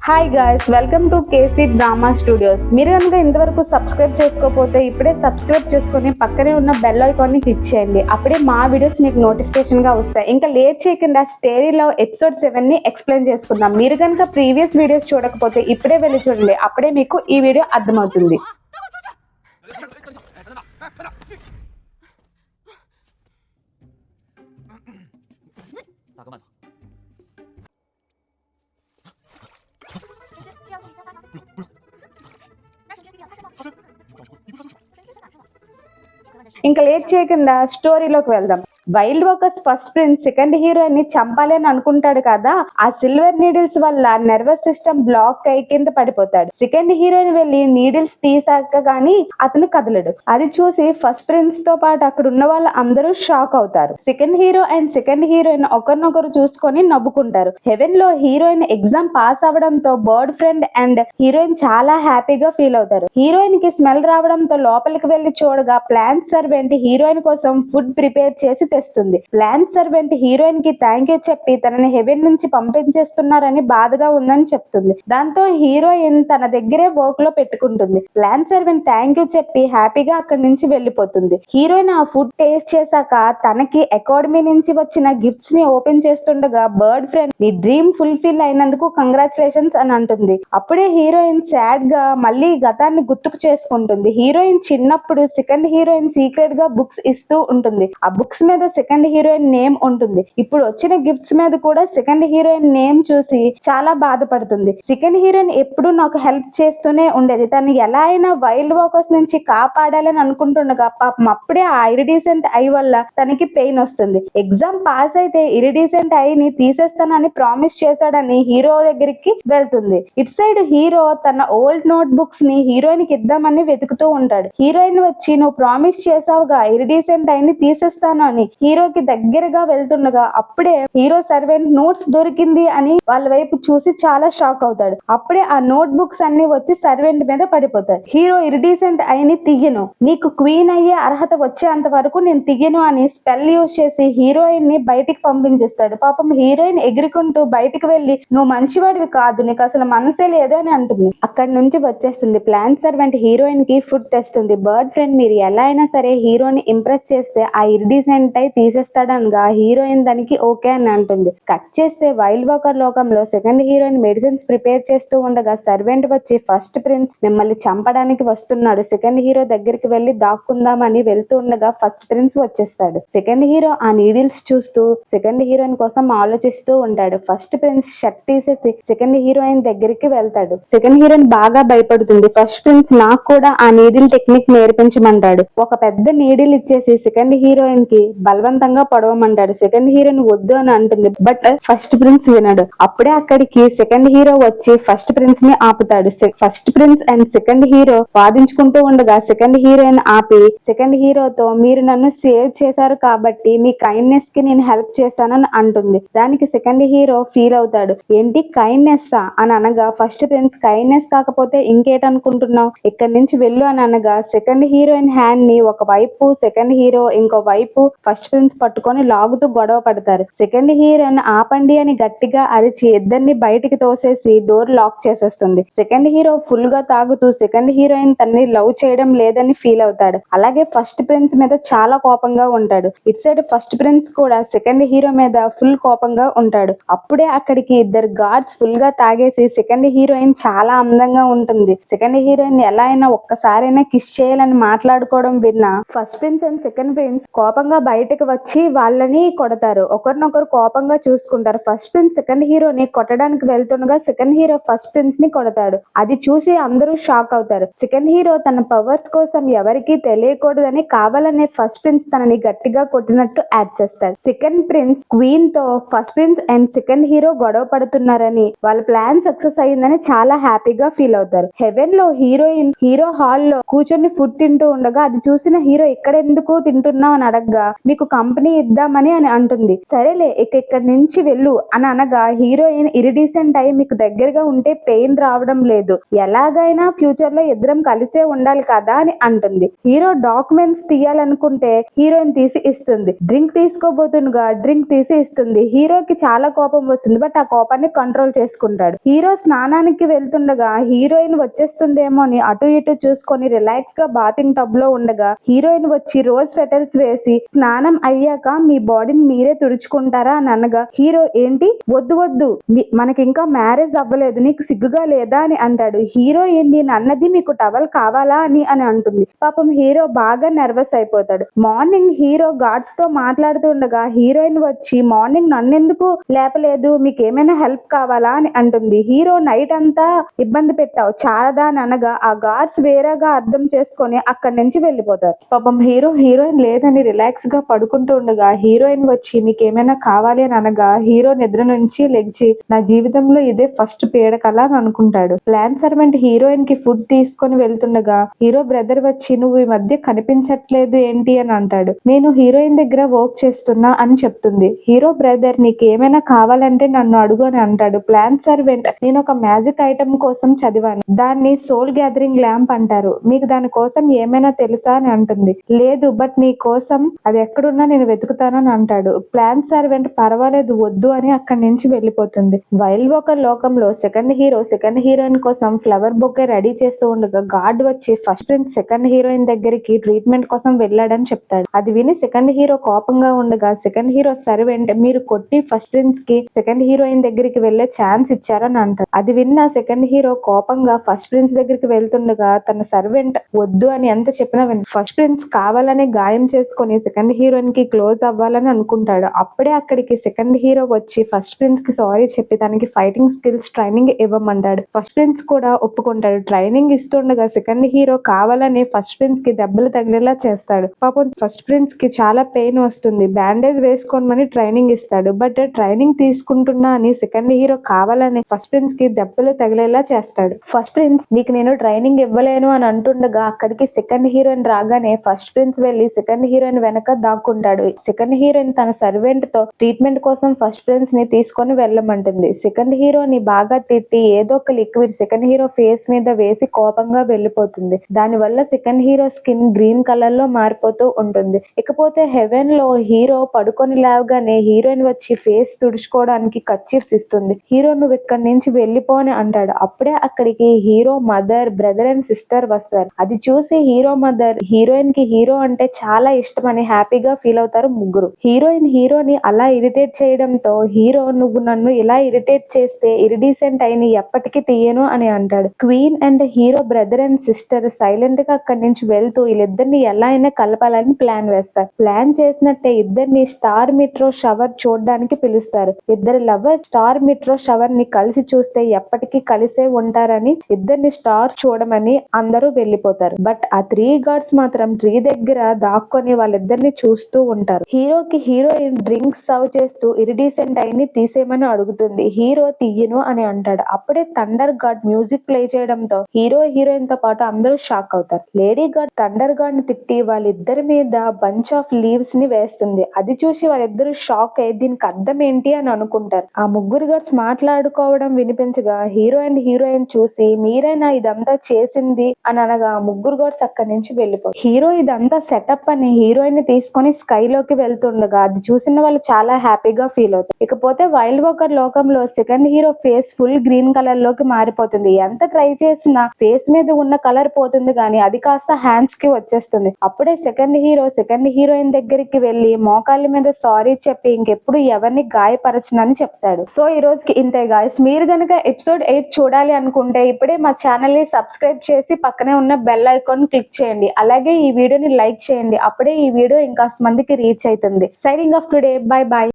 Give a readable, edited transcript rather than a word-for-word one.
Hi guys, welcome to KC drama studios. మీరు కనుక ఇంతవరకు సబ్స్క్రైబ్ చేసుకోకపోతే ఇప్పుడే సబ్స్క్రైబ్ చేసుకొని పక్కనే ఉన్న బెల్ ఐకాన్ ని క్లిక్ చేయండి. అప్పుడే మా వీడియోస్ మీకు నోటిఫికేషన్ గా వస్తాయి. ఇంకా లేట్ చేయకుండా స్టోరీ లవ్ ఎపిసోడ్ 7 ని ఎక్స్ప్లెయిన్ చేసుకుందాం. మీరు కనుక ప్రీవియస్ వీడియోస్ చూడకపోతే ఇప్పుడే వెళ్ళి చూడండి. అప్పుడే మీకు ఈ వీడియో అర్థమవుతుంది. ఇంకా లేట్ చేయకుండా స్టోరీలోకి వెళ్దాం. Wild walkers first prince second heroine ని చంపాలి అని అనుకుంటాడు కదా. ఆ సిల్వర్ నీడిల్స్ వల్ల నర్వస్ సిస్టమ్ బ్లాక్ అయి కింద పడిపోతాడు. సెకండ్ హీరోయిన్ వెళ్లి నీడిల్స్ తీసాక గానీ అతను కదలడు. అది చూసి ఫస్ట్ ప్రిన్స్ తో పాటు అక్కడ ఉన్న వాళ్ళు అందరూ షాక్ అవుతారు. Second hero and second heroine ఒకరినొకరు చూసుకొని నవ్వుకుంటారు. హెవెన్ లో హీరోయిన్ ఎగ్జామ్ పాస్ అవడంతో బర్డ్ ఫ్రెండ్ అండ్ హీరోయిన్ చాలా హ్యాపీగా ఫీల్ అవుతారు. హీరోయిన్ కి స్మెల్ రావడంతో లోపలికి వెళ్లి చూడగా ప్లాంట్ సర్వెంట్ హీరోయిన్ కోసం ఫుడ్ ప్రిపేర్ చేసి తెస్తుంది. ప్లాంట్ సర్వెంట్ హీరోయిన్ కి థ్యాంక్ యూ చెప్పి తనని హెవెన్ నుంచి పంపించేస్తున్నారని బాధగా ఉందని చెప్తుంది. దాంతో హీరోయిన్ తన దగ్గరే వర్క్ లో పెట్టుకుంటుంది. ప్లాంట్ సర్వెంట్ థ్యాంక్ యూ చెప్పి హ్యాపీగా అక్కడి నుంచి వెళ్లిపోతుంది. హీరోయిన్ ఆ ఫుడ్ టేస్ట్ చేశాక తనకి అకాడమీ నుంచి వచ్చిన గిఫ్ట్స్ ని ఓపెన్ చేస్తుండగా బర్డ్ ఫ్రెండ్ నీ డ్రీమ్ ఫుల్ఫిల్ అయినందుకు కంగ్రాచులేషన్స్ అని అంటుంది. అప్పుడే హీరోయిన్ సాడ్ గా మళ్ళీ గతాన్ని గుర్తుకు చేసుకుంటుంది. హీరోయిన్ చిన్నప్పుడు సెకండ్ హీరోయిన్ సీక్రెట్ గా బుక్స్ ఇస్తూ ఉంటుంది. ఆ బుక్స్ మీద సెకండ్ హీరోయిన్ నేమ్ ఉంటుంది. ఇప్పుడు వచ్చిన గిఫ్ట్స్ మీద కూడా సెకండ్ హీరోయిన్ నేమ్ చూసి చాలా బాధపడుతుంది. సెకండ్ హీరోయిన్ ఎప్పుడు నాకు హెల్ప్ చేస్తూనే ఉండేది. తను ఎలా అయినా వైల్డ్ వాకర్స్ నుంచి కాపాడాలని అనుకుంటుండగా పాపం అప్పుడే ఆ ఇరిడీసెంట్ ఐ వల్ల తనకి పెయిన్ వస్తుంది. ఎగ్జామ్ పాస్ అయితే ఇరిడీసెంట్ ఐని తీసేస్తానని ప్రామిస్ చేశాడని హీరో దగ్గరికి వెళ్తుంది. ఇటు సైడ్ హీరో తన ఓల్డ్ నోట్ బుక్స్ ని హీరోయిన్ కి ఇద్దామని వెతుకుతూ ఉంటాడు. హీరోయిన్ వచ్చి నువ్వు ప్రామిస్ చేసావుగా ఇరిడీసెంట్ ఐని తీసేస్తాను అని హీరోకి దగ్గరగా వెళ్తుండగా అప్పుడే హీరో సర్వెంట్ నోట్స్ దొరికింది అని వాళ్ళ వైపు చూసి చాలా షాక్ అవుతాడు. అప్పుడే ఆ నోట్ బుక్స్ అన్ని వచ్చి సర్వెంట్ మీద పడిపోతాయి. హీరో ఇరిడీసెంట్ ఐని తీయను, నీకు క్వీన్ అయ్యే అర్హత వచ్చేంత వరకు నేను తీయను అని స్పెల్ యూజ్ చేసి హీరోయిన్ ని బయటికి పంపించేస్తాడు. పాపం హీరోయిన్ ఎగురుకుంటూ బయటికి వెళ్లి నువ్వు మంచివాడివి కాదు, నీకు అసలు మనసే లేదు అని అంటుంది. అక్కడి నుంచి వచ్చేస్తుంది. ప్లాంట్ సర్వెంట్ హీరోయిన్ కి ఫుడ్ తెస్తుంది. బర్డ్ ఫ్రెండ్ మీరు ఎలా అయినా సరే హీరోని ఇంప్రెస్ చేస్తే ఆ ఇరిడీసెంట్ ఐ తీసేస్తాడనగా హీరోయిన్ దానికి ఓకే అని అంటుంది. కట్ చేస్తే వైల్డ్ వాకర్ లోకంలో సెకండ్ హీరోయిన్ మెడిసిన్స్ ప్రిపేర్ చేస్తూ ఉండగా సర్వెంట్ వచ్చి ఫస్ట్ ప్రిన్స్ మిమ్మల్ని చంపడానికి వస్తున్నాడు, సెకండ్ హీరో దగ్గరికి వెళ్లి దాక్కుందామని వెళ్తూ ఉండగా ఫస్ట్ ప్రిన్స్ వచ్చేస్తాడు. సెకండ్ హీరో ఆ నీడిల్స్ చూస్తూ సెకండ్ హీరోయిన్ కోసం ఆలోచిస్తూ ఉంటాడు. ఫస్ట్ ప్రిన్స్ షర్ట్ తీసేసి సెకండ్ హీరోయిన్ దగ్గరికి వెళ్తాడు. సెకండ్ హీరోయిన్ బాగా భయపడుతుంది. ఫస్ట్ ప్రిన్స్ నాకు కూడా ఆ నీడిల్ టెక్నిక్ నేర్పించమంటాడు. ఒక పెద్ద నీడిల్ ఇచ్చేసి సెకండ్ హీరోయిన్ కి బలవంతంగా పడవమంటాడు. సెకండ్ హీరోయిన్ వద్దు అని అంటుంది. బట్ ఫస్ట్ ప్రిన్స్ వినడు. అప్పుడే అక్కడికి సెకండ్ హీరో వచ్చి ఫస్ట్ ప్రిన్స్ ని ఆపుతాడు. First prince and second hero వాదించుకుంటూ ఉండగా సెకండ్ హీరోయిన్ ఆపి సెకండ్ హీరోతో మీరు నన్ను సేవ్ చేశారు కాబట్టి మీ కైండ్నెస్ కి నేను హెల్ప్ చేశానని అంటుంది. దానికి సెకండ్ హీరో ఫీల్ అవుతాడు. ఏంటి కైండ్నెస్ అని అనగా ఫస్ట్ ప్రిన్స్ కైండ్నెస్ కాకపోతే ఇంకేటనుకుంటున్నావు, ఇక్కడి నుంచి వెళ్ళు అని అనగా సెకండ్ హీరోయిన్ హ్యాండ్ ని ఒక వైపు సెకండ్ హీరో ఇంకో వైపు ఫస్ట్ ప్రిన్స్ పట్టుకొని లాగుతూ గొడవ పడతారు. సెకండ్ హీరోయిన్ ఆపండి అని గట్టిగా అరిచి ఇద్దరిని బయటికి తోసేసి డోర్ లాక్ చేసేస్తుంది. సెకండ్ హీరో ఫుల్ గా తాగుతూ సెకండ్ హీరోయిన్ తనని లవ్ చేయడం లేదని ఫీల్ అవుతాడు. అలాగే ఫస్ట్ ప్రిన్స్ మీద చాలా కోపంగా ఉంటాడు. ఇటు సైడ్ ఫస్ట్ ప్రిన్స్ కూడా సెకండ్ హీరో మీద ఫుల్ కోపంగా ఉంటాడు. అప్పుడే అక్కడికి ఇద్దరు గార్డ్స్ ఫుల్ గా తాగేసి సెకండ్ హీరోయిన్ చాలా అందంగా ఉంటుంది, సెకండ్ హీరోయిన్ ఎలా అయినా ఒక్కసారైనా కిస్ చేయాలని మాట్లాడుకోవడం విన్నా first prince and second prince కోపంగా బయటకు వచ్చి వాళ్ళని కొడతారు. ఒకరినొకరు కోపంగా చూసుకుంటారు. ఫస్ట్ ప్రిన్స్ సెకండ్ హీరోని కొట్టడానికి వెళ్తుండగా సెకండ్ హీరో ఫస్ట్ ప్రిన్స్ ని కొడతాడు. అది చూసి అందరూ షాక్ అవుతారు. సెకండ్ హీరో తన పవర్స్ కోసం ఎవరికి తెలియకూడదని కావాలనే ఫస్ట్ ప్రిన్స్ తనని గట్టిగా కొట్టినట్టు యాడ్ చేస్తాడు. సెకండ్ ప్రిన్స్ క్వీన్ తో first prince and second hero గొడవ పడుతున్నారని వాళ్ళ ప్లాన్ సక్సెస్ అయ్యిందని చాలా హ్యాపీగా ఫీల్ అవుతారు. హెవెన్ లో హీరోయిన్ హీరో హాల్ లో కూర్చొని ఫుడ్ తింటూ ఉండగా అది చూసిన హీరో ఇక్కడ ఎందుకు తింటున్నావు అని అడగగా మీ నీకు కంపెనీ ఇద్దామని అని అంటుంది. సరేలే ఇక్కడి నుంచి వెళ్ళు అని అనగా హీరోయిన్ ఇరిడీసెంట్ అయి మీకు దగ్గరగా ఉంటే పెయిన్ రావడం లేదు, ఎలాగైనా ఫ్యూచర్ లో ఇద్దరం కలిసే ఉండాలి కదా అని అంటుంది. హీరో డాక్యుమెంట్స్ తీయాలనుకుంటే హీరోయిన్ తీసి ఇస్తుంది. డ్రింక్ తీసుకోబోతుండగా డ్రింక్ తీసి ఇస్తుంది. హీరోకి చాలా కోపం వస్తుంది, బట్ ఆ కోపాన్ని కంట్రోల్ చేసుకుంటాడు. హీరో స్నానానికి వెళ్తుండగా హీరోయిన్ వచ్చేస్తుందేమో అని అటు ఇటు చూసుకొని రిలాక్స్ గా బాతింగ్ టబ్ లో ఉండగా హీరోయిన్ వచ్చి రోజ్ పెటల్స్ వేసి స్నానం అయ్యాక మీ బాడీని మీరే తుడుచుకుంటారా అని అనగా హీరో ఏంటి వద్దు వద్దు మనకి ఇంకా మ్యారేజ్ అవ్వలేదు, నీకు సిగ్గుగా లేదా అని అంటాడు. హీరోయిన్ నేను అన్నది మీకు టవల్ కావాలా అని అంటుంది. పాపం హీరో బాగా నర్వస్ అయిపోతాడు. మార్నింగ్ హీరో గార్డ్స్ తో మాట్లాడుతుండగా హీరోయిన్ వచ్చి మార్నింగ్ నన్నెందుకు లేపలేదు, మీకు ఏమైనా హెల్ప్ కావాలా అని అంటుంది. హీరో నైట్ అంతా ఇబ్బంది పెట్టావు చాలదా అని అనగా ఆ గార్డ్స్ వేరేగా అర్థం చేసుకొని అక్కడి నుంచి వెళ్ళిపోతారు. పాపం హీరోయిన్ లేదని రిలాక్స్ గా పడుకుంటూ ఉండగా హీరోయిన్ వచ్చి మీకు ఏమైనా కావాలి అని అనగా హీరో నిద్ర నుంచి లెగ్చి నా జీవితంలో ఇదే ఫస్ట్ పీడకల అని అనుకుంటాడు. ప్లాన్ సర్వెంట్ హీరోయిన్ కి ఫుడ్ తీసుకొని వెళ్తుండగా హీరో బ్రదర్ వచ్చి నువ్వు ఈ మధ్య కనిపించట్లేదు ఏంటి అని అంటాడు. నేను హీరోయిన్ దగ్గర వర్క్ చేస్తున్నా అని చెప్తుంది. హీరో బ్రదర్ నీకు ఏమైనా కావాలంటే నన్ను అడుగు అని అంటాడు. ప్లాన్ సర్వెంట్ నేను ఒక మ్యాజిక్ ఐటమ్ కోసం చదివాను, దాన్ని సోల్ గ్యాదరింగ్ ల్యాంప్ అంటారు, మీకు దాని కోసం ఏమైనా తెలుసా అని అంటుంది. లేదు, బట్ నీ కోసం అది ఎక్కడున్నా నేను వెతుకుతాను అని అంటాడు. ప్లాన్ సర్వెంట్ పర్వాలేదు వద్దు అని అక్కడి నుంచి వెళ్ళిపోతుంది. వైల్డ్ వాకర్ లోకంలో సెకండ్ హీరోయిన్ కోసం ఫ్లవర్ బొకే రెడీ చేస్తూ ఉండగా గార్డ్ వచ్చి ఫస్ట్ ప్రిన్స్ సెకండ్ హీరోయిన్ దగ్గరికి ట్రీట్మెంట్ కోసం వెళ్ళాడని చెప్తాడు. అది విని సెకండ్ హీరో కోపంగా ఉండగా సెకండ్ హీరో సర్వెంట్ మీరు కొట్టి ఫస్ట్ ప్రిన్స్ కి సెకండ్ హీరోయిన్ దగ్గరికి వెళ్లే ఛాన్స్ ఇచ్చారని అంటాడు. అది విన్న సెకండ్ హీరో కోపంగా ఫస్ట్ ప్రిన్స్ దగ్గరికి వెళ్తుండగా తన సర్వెంట్ వద్దు అని ఎంత చెప్పినా ఫస్ట్ ప్రిన్స్ కావాలని గాయం చేసుకుని సెకండ్ హీరోయిన్ కి క్లోజ్ అవ్వాలని అనుకుంటాడు. అప్పుడే అక్కడికి సెకండ్ హీరో వచ్చి ఫస్ట్ ప్రిన్స్ కి సారీ చెప్పి తనకి ఫైటింగ్ స్కిల్స్ ట్రైనింగ్ ఇవ్వమంటాడు. ఫస్ట్ ప్రిన్స్ కూడా ఒప్పుకుంటాడు. ట్రైనింగ్ ఇస్తుండగా సెకండ్ హీరో కావాలని ఫస్ట్ ప్రిన్స్ కి దెబ్బలు తగిలేలా చేస్తాడు. పాపం ఫస్ట్ ప్రిన్స్ కి చాలా పెయిన్ వస్తుంది. బ్యాండేజ్ వేసుకోమని ట్రైనింగ్ ఇస్తాడు. బట్ ట్రైనింగ్ తీసుకుంటున్నా అని సెకండ్ హీరో కావాలని ఫస్ట్ ప్రిన్స్ కి దెబ్బలు తగిలేలా చేస్తాడు. ఫస్ట్ ప్రిన్స్ నీకు నేను ట్రైనింగ్ ఇవ్వలేను అని అంటుండగా అక్కడికి సెకండ్ హీరోయిన్ రాగానే ఫస్ట్ ప్రిన్స్ వెళ్లి సెకండ్ హీరోయిన్ వెనక దాక్కుంటాడు. సెకండ్ హీరోయిన్ తన సర్వెంట్ తో ట్రీట్మెంట్ కోసం ఫస్ట్ ప్రిన్స్ ని తీసుకొని వెళ్ళమంటుంది. సెకండ్ హీరోని బాగా తిట్టి ఏదో ఒక లిక్విడ్ సెకండ్ హీరో ఫేస్ మీద వేసి కోపంగా వెళ్ళిపోతుంది. దాని వల్ల second hero skin green colour లో మారిపోతూ ఉంటుంది. ఇకపోతే హెవెన్ లో హీరో పడుకొని లేవగానే హీరోయిన్ వచ్చి ఫేస్ తుడుచుకోవడానికి కర్చీఫ్స్ ఇస్తుంది. హీరో నువ్వు ఇక్కడి నుంచి వెళ్ళిపో అని అంటాడు. అప్పుడే అక్కడికి hero mother brother and sister వస్తారు. అది చూసి హీరో మదర్ హీరోయిన్ కి హీరో అంటే చాలా ఇష్టమని హ్యాపీగా ఫీల్ అవుతారు ముగ్గురు. హీరోయిన్ హీరోని అలా ఇరిటేట్ చేయడంతో హీరో నువ్వు నన్ను ఇలా ఇరిటేట్ చేస్తే ఇరిడీసెంట్ అయిన ఎప్పటికీ తీయను అని అంటాడు. Queen and hero brother and sister silent గా అక్కడి నుంచి వెళ్తూ వీళ్ళిద్దరిని ఎలా అయినా కలపాలని ప్లాన్ వేస్తారు. ప్లాన్ చేసినట్టే ఇద్దరిని స్టార్ మెట్రో షవర్ చూడడానికి పిలుస్తారు. ఇద్దరు లవర్ స్టార్ మెట్రో షవర్ ని కలిసి చూస్తే ఎప్పటికీ కలిసే ఉంటారని ఇద్దరిని స్టార్ చూడమని అందరూ వెళ్ళిపోతారు. బట్ ఆ 3 గార్డ్స్ మాత్రం ట్రీ దగ్గర దాక్కొని వాళ్ళిద్దరిని చూస్తూ ఉంటారు. హీరోకి హీరోయిన్ డ్రింక్స్ సర్వ్ చేస్తూ ఇరిడీసెంట్ అయిని తీసేయమని అడుగుతుంది. హీరో తీయను అని అంటాడు. అప్పుడే థండర్ గార్డ్ మ్యూజిక్ ప్లే చేయడంతో హీరోయిన్ తో పాటు అందరూ షాక్ అవుతారు. లేడీ గార్డ్ థండర్ గార్డ్ ని తిట్టి వాళ్ళిద్దరి మీద బంచ్ ఆఫ్ లీవ్స్ ని వేస్తుంది. అది చూసి వాళ్ళిద్దరూ షాక్ అయ్యి దీనికి అర్థం ఏంటి అని అనుకుంటారు. ఆ ముగ్గురు గార్డ్స్ మాట్లాడుకోవడం వినిపించగా హీరోయిన్ చూసి మీరేనా ఇదంతా చేసింది అని అనగా ముగ్గురు గార్డ్స్ అక్కడి నుంచి వెళ్ళిపోతారు. హీరో ఇదంతా సెటప్ అని హీరోయిన్ ని తీసుకొని స్కై లోకి వెళ్తుండగా అది చూసిన వాళ్ళు చాలా హ్యాపీగా ఫీల్ అవుతారు. ఇకపోతే వైల్డ్ వాకర్ లోకంలో second hero face full green colour లోకి మారిపోతుంది. ఎంత ట్రై చేసినా ఫేస్ మీద ఉన్న కలర్ పోతుంది కానీ అది కాస్త హ్యాండ్స్ కి వచ్చేస్తుంది. అప్పుడే సెకండ్ హీరోయిన్ దగ్గరికి వెళ్లి మోకాళ్ళ మీద సారీ చెప్పి ఇంకెప్పుడు ఎవరిని గాయపరచనని చెప్తాడు. సో ఈ రోజుకి ఇంతే గాయ్స్. మీరు గనక ఎపిసోడ్ 8 చూడాలి అనుకుంటే ఇప్పుడే మా ఛానల్ ని సబ్స్క్రైబ్ చేసి పక్కనే ఉన్న బెల్ ఐకాన్ క్లిక్ చేయండి. అలాగే ఈ వీడియోని లైక్ చేయండి. అప్పుడే ఈ వీడియో ఇంకా మందికి రీచ్ అవుతుంది. Signing off today. By by.